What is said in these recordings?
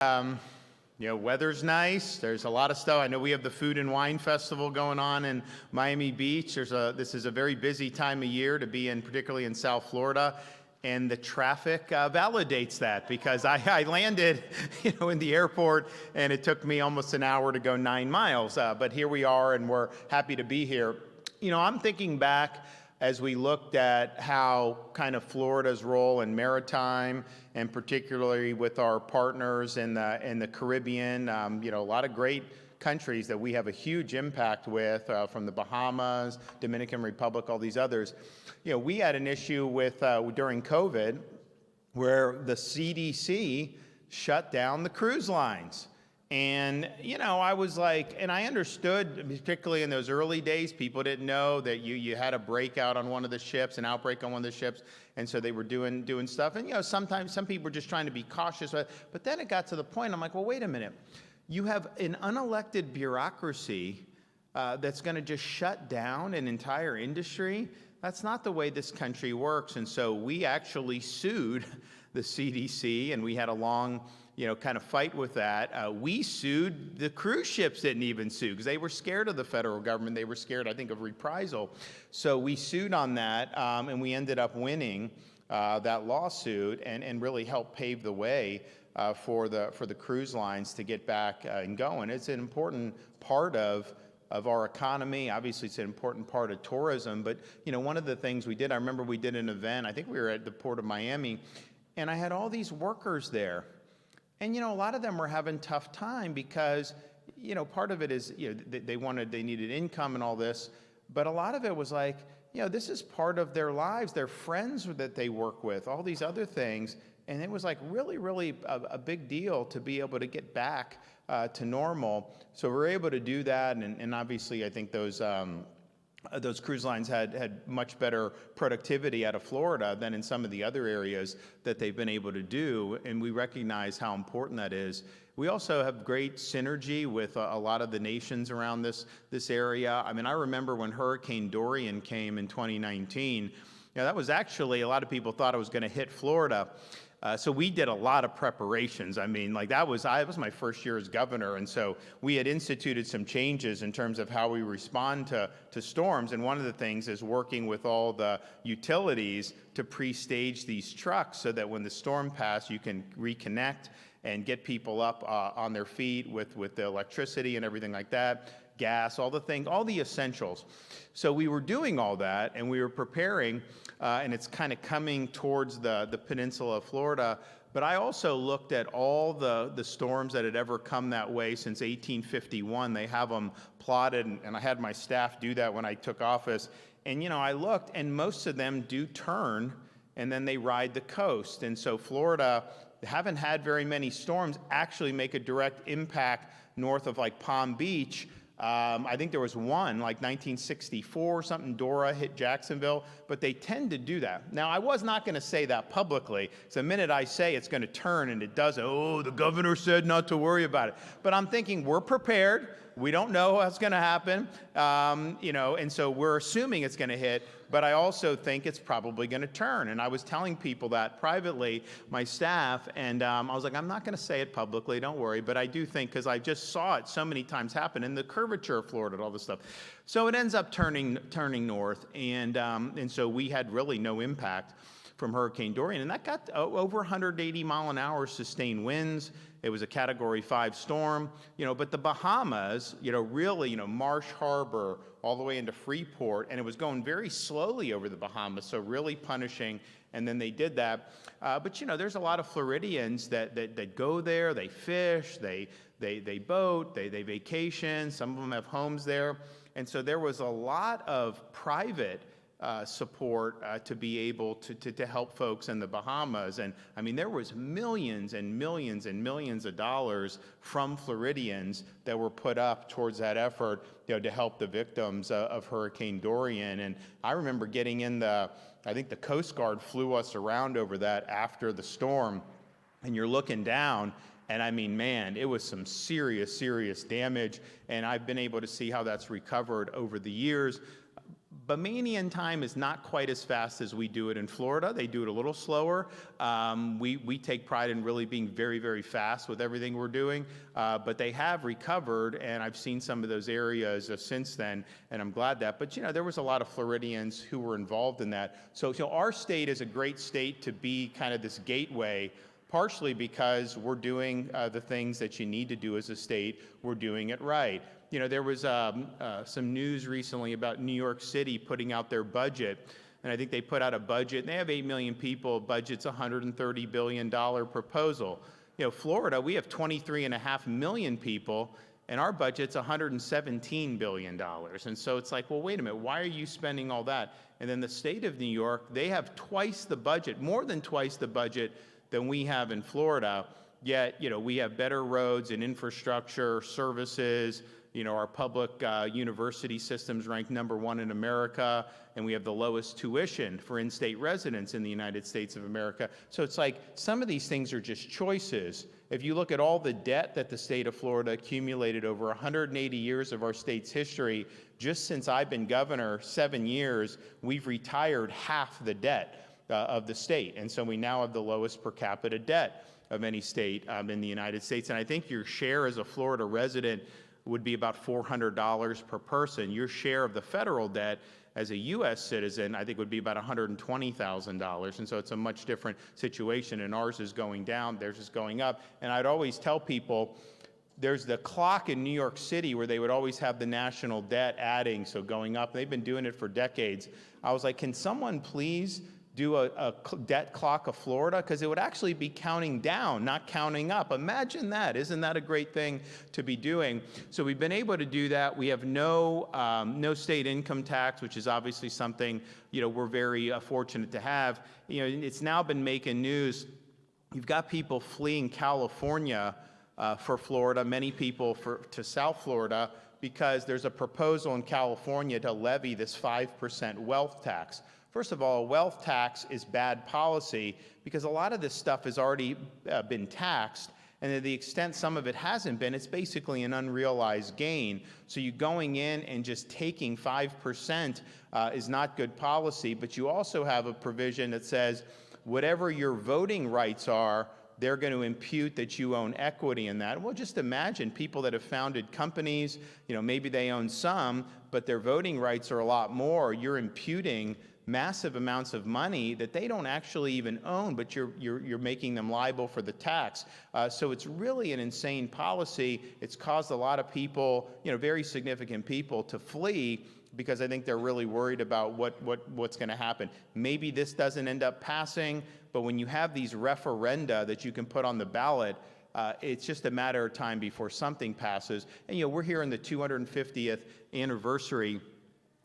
Um, Weather's nice. There's a lot of stuff. I know we have the Food and Wine Festival going on in Miami Beach. This is a very busy time of year to be in, particularly in South Florida. And the traffic validates that, because I landed, in the airport, and it took me almost an hour to go 9 miles. But here we are, and we're happy to be here. I'm thinking back as we looked at how kind of Florida's role in maritime, and particularly with our partners in the Caribbean, a lot of great countries that we have a huge impact with, from the Bahamas, Dominican Republic, all these others. We had an issue with during COVID where the CDC shut down the cruise lines. And, I was like, and I understood, particularly in those early days, people didn't know that you had a breakout on one of the ships, an outbreak on one of the ships, and so they were doing stuff. And, sometimes some people were just trying to be cautious. But then it got to the point, I'm like, well, wait a minute. You have an unelected bureaucracy that's going to just shut down an entire industry. That's not the way this country works. And so we actually sued the CDC, and we had a long kind of fight with that. We sued, the cruise ships didn't even sue because they were scared of the federal government. They were scared, I think, of reprisal. So we sued on that, and we ended up winning that lawsuit and really helped pave the way for the cruise lines to get back and going. It's an important part of our economy. Obviously, it's an important part of tourism. But, one of the things we did, I remember we did an event, I think we were at the Port of Miami, and I had all these workers there. And, a lot of them were having tough time because, part of it is, they needed income and all this. But a lot of it was like, this is part of their lives, their friends that they work with, all these other things. And it was like really, really a big deal to be able to get back to normal. So we're able to do that. And obviously, I think those cruise lines had much better productivity out of Florida than in some of the other areas that they've been able to do, and we recognize how important that is. We also have great synergy with a lot of the nations around this area. I mean, I remember when Hurricane Dorian came in 2019, that was actually, a lot of people thought it was going to hit Florida. So we did a lot of preparations. I mean, like that was my first year as governor, and so we had instituted some changes in terms of how we respond to storms. And one of the things is working with all the utilities to pre-stage these trucks so that when the storm passes, you can reconnect and get people up on their feet with the electricity and everything like that, gas, all the essentials. So we were doing all that, and we were preparing, and it's kind of coming towards the peninsula of Florida. But I also looked at all the storms that had ever come that way since 1851. They have them plotted, and I had my staff do that when I took office. And, I looked, and most of them do turn, and then they ride the coast. And so Florida haven't had very many storms actually make a direct impact north of like Palm Beach. I think there was one, like 1964 or something, Dora hit Jacksonville, but they tend to do that. Now, I was not going to say that publicly. So the minute I say it's going to turn and it doesn't, the governor said not to worry about it. But I'm thinking we're prepared. We don't know what's going to happen, and so we're assuming it's going to hit, but I also think it's probably going to turn. And I was telling people that privately, my staff, and I was like, I'm not going to say it publicly, don't worry, but I do think, because I just saw it so many times happen in the curvature of Florida and all this stuff. So it ends up turning north, and so we had really no impact from Hurricane Dorian, and that got over 180 mile an hour sustained winds. It was a Category 5 storm, but the Bahamas, really, Marsh Harbor all the way into Freeport, and it was going very slowly over the Bahamas, so really punishing, and then they did that. But, there's a lot of Floridians that go there, they fish, they boat, they vacation, some of them have homes there, and so there was a lot of private support to be able to help folks in the Bahamas. And I mean, there was millions and millions and millions of dollars from Floridians that were put up towards that effort, to help the victims of Hurricane Dorian. And I remember getting in I think the Coast Guard flew us around over that after the storm, and you're looking down, and I mean, man, it was some serious, serious damage, and I've been able to see how that's recovered over the years. Bahmanian time is not quite as fast as we do it in Florida. They do it a little slower. We take pride in really being very, very fast with everything we're doing, but they have recovered, and I've seen some of those areas since then, and I'm glad that. But, there was a lot of Floridians who were involved in that. So, our state is a great state to be kind of this gateway, partially because we're doing the things that you need to do as a state. We're doing it right. There was some news recently about New York City putting out their budget, and I think they put out a budget, and they have 8 million people, budget's $130 billion proposal. Florida, we have 23.5 million people, and our budget's $117 billion. And so it's like, well, wait a minute, why are you spending all that? And then the state of New York, they have twice the budget, more than twice the budget than we have in Florida, yet, we have better roads and infrastructure, services. Our public university system's ranked #1 in America, and we have the lowest tuition for in-state residents in the United States of America. So it's like some of these things are just choices. If you look at all the debt that the state of Florida accumulated over 180 years of our state's history, just since I've been governor, 7 years, we've retired half the debt of the state. And so we now have the lowest per capita debt of any state in the United States. And I think your share as a Florida resident would be about $400 per person. Your share of the federal debt as a U.S. citizen, I think, would be about $120,000. And so it's a much different situation, and ours is going down, theirs is going up. And I'd always tell people, there's the clock in New York City where they would always have the national debt adding, so going up. They've been doing it for decades. I was like, can someone please do a debt clock of Florida? Because it would actually be counting down, not counting up. Imagine that. Isn't that a great thing to be doing? So we've been able to do that. We have no state income tax, which is obviously something we're very fortunate to have. It's now been making news. You've got people fleeing California for Florida, many people to South Florida, because there's a proposal in California to levy this 5% wealth tax. First of all, a wealth tax is bad policy because a lot of this stuff has already been taxed, and to the extent some of it hasn't been, it's basically an unrealized gain. So you going in and just taking 5% is not good policy, but you also have a provision that says whatever your voting rights are, they're going to impute that you own equity in that. Well, just imagine people that have founded companies, maybe they own some, but their voting rights are a lot more. You're imputing massive amounts of money that they don't actually even own, but you're making them liable for the tax. So it's really an insane policy. It's caused a lot of people, very significant people, to flee because I think they're really worried about what's going to happen. Maybe this doesn't end up passing, but when you have these referenda that you can put on the ballot, it's just a matter of time before something passes. And we're here in the 250th anniversary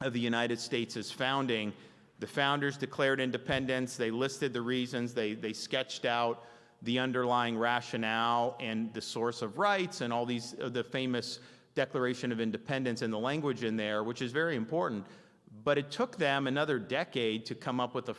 of the United States' founding. The founders declared independence. They listed the reasons. They sketched out the underlying rationale and the source of rights and all these, the famous Declaration of Independence and the language in there, which is very important. But it took them another decade to come up with a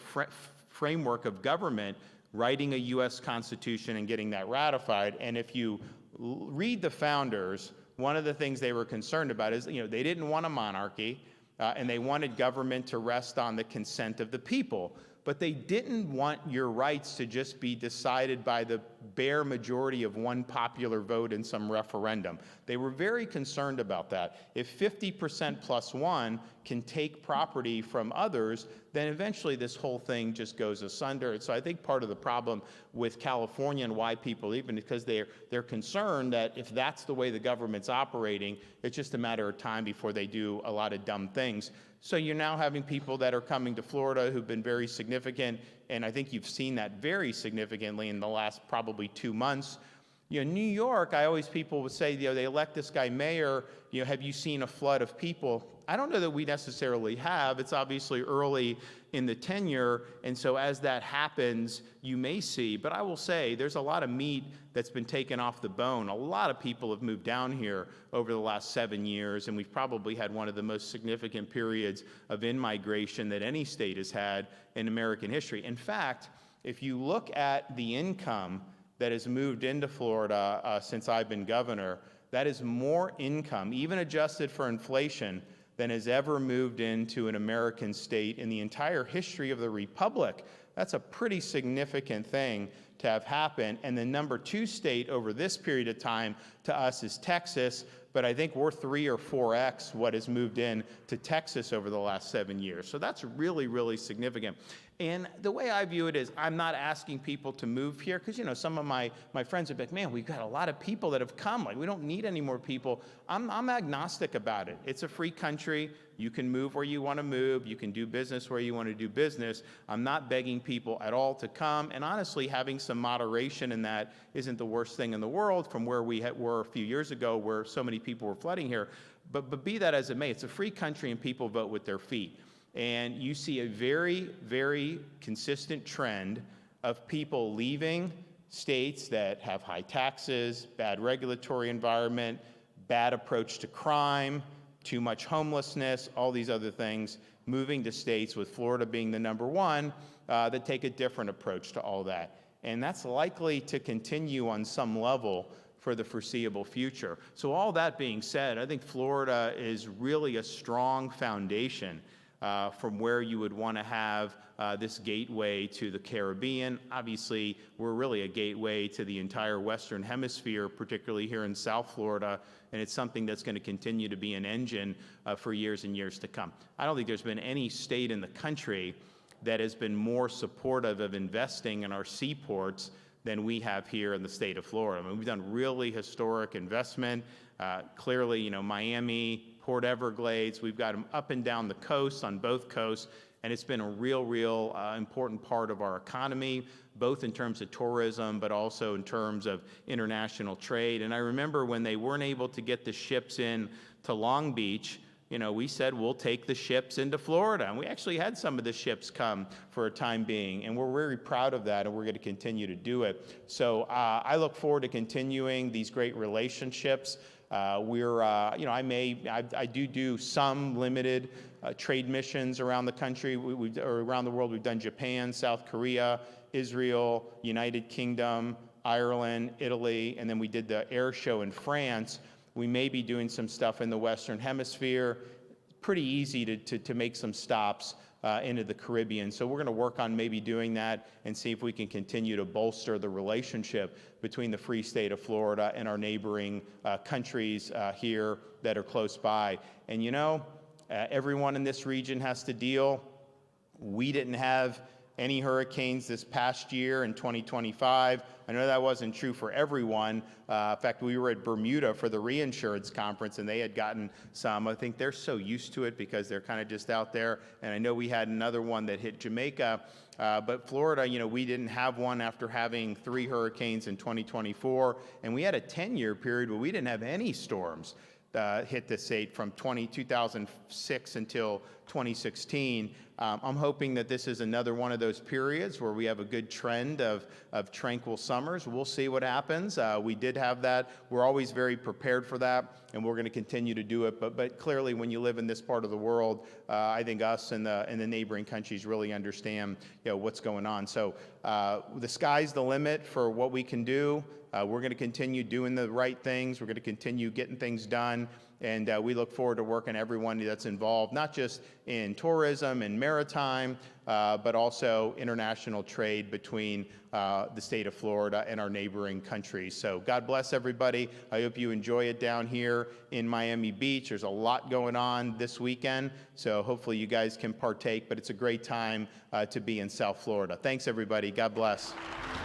framework of government, writing a U.S. Constitution and getting that ratified. And if you read the founders, one of the things they were concerned about is, they didn't want a monarchy. And they wanted government to rest on the consent of the people. But they didn't want your rights to just be decided by the bare majority of one popular vote in some referendum. They were very concerned about that. If 50% plus one can take property from others, then eventually this whole thing just goes asunder. And so I think part of the problem with California and why people leave, because they're concerned that if that's the way the government's operating, it's just a matter of time before they do a lot of dumb things. So you're now having people that are coming to Florida who've been very significant, and I think you've seen that very significantly in the last probably 2 months. New York, people would say, they elect this guy mayor, have you seen a flood of people? I don't know that we necessarily have. It's obviously early in the tenure, and so as that happens, you may see. But I will say there's a lot of meat that's been taken off the bone. A lot of people have moved down here over the last 7 years, and we've probably had one of the most significant periods of in-migration that any state has had in American history. In fact, if you look at the income that has moved into Florida since I've been governor, that is more income, even adjusted for inflation, than has ever moved into an American state in the entire history of the Republic. That's a pretty significant thing to have happen. And the number 2 state over this period of time to us is Texas, but I think we're 3 or 4x what has moved in to Texas over the last 7 years. So that's really, really significant. And the way I view it is I'm not asking people to move here because, some of my friends are like, man, we've got a lot of people that have come. Like, we don't need any more people. I'm agnostic about it. It's a free country. You can move where you want to move. You can do business where you want to do business. I'm not begging people at all to come. And honestly, having some moderation in that isn't the worst thing in the world from where we were a few years ago where so many people were flooding here. But be that as it may, it's a free country and people vote with their feet. And you see a very, very consistent trend of people leaving states that have high taxes, bad regulatory environment, bad approach to crime, too much homelessness, all these other things, moving to states, with Florida being the number 1, that take a different approach to all that. And that's likely to continue on some level for the foreseeable future. So all that being said, I think Florida is really a strong foundation from where you would want to have this gateway to the Caribbean. Obviously, we're really a gateway to the entire Western Hemisphere, particularly here in South Florida, and it's something that's going to continue to be an engine for years and years to come. I don't think there's been any state in the country that has been more supportive of investing in our seaports than we have here in the state of Florida. I mean, we've done really historic investment. Clearly, Miami, Port Everglades, we've got them up and down the coast, on both coasts, and it's been a real important part of our economy, both in terms of tourism, but also in terms of international trade. And I remember when they weren't able to get the ships in to Long Beach, we said, we'll take the ships into Florida. And we actually had some of the ships come for a time being. And we're very proud of that, and we're going to continue to do it. So I look forward to continuing these great relationships. I do some limited trade missions around the country, or around the world. We've done Japan, South Korea, Israel, United Kingdom, Ireland, Italy, and then we did the air show in France. We may be doing some stuff in the Western Hemisphere. Pretty easy to make some stops into the Caribbean. So we're going to work on maybe doing that and see if we can continue to bolster the relationship between the free state of Florida and our neighboring countries here that are close by. And everyone in this region has to deal. We didn't have any hurricanes this past year in 2025. I know that wasn't true for everyone. In fact, we were at Bermuda for the reinsurance conference, and they had gotten some. I think they're so used to it because they're kind of just out there. And I know we had another one that hit Jamaica. But Florida, we didn't have one after having 3 hurricanes in 2024. And we had a 10-year period where we didn't have any storms hit the state from 2006 until 2016. I'm hoping that this is another one of those periods where we have a good trend of tranquil summers. We'll see what happens. We did have that. We're always very prepared for that, and we're going to continue to do it. But clearly, when you live in this part of the world, I think us and the neighboring countries really understand what's going on. So the sky's the limit for what we can do. We're going to continue doing the right things. We're going to continue getting things done. And we look forward to working everyone that's involved, not just in tourism and maritime, but also international trade between the state of Florida and our neighboring countries. So God bless everybody. I hope you enjoy it down here in Miami Beach. There's a lot going on this weekend, so hopefully you guys can partake, but it's a great time to be in South Florida. Thanks, everybody. God bless.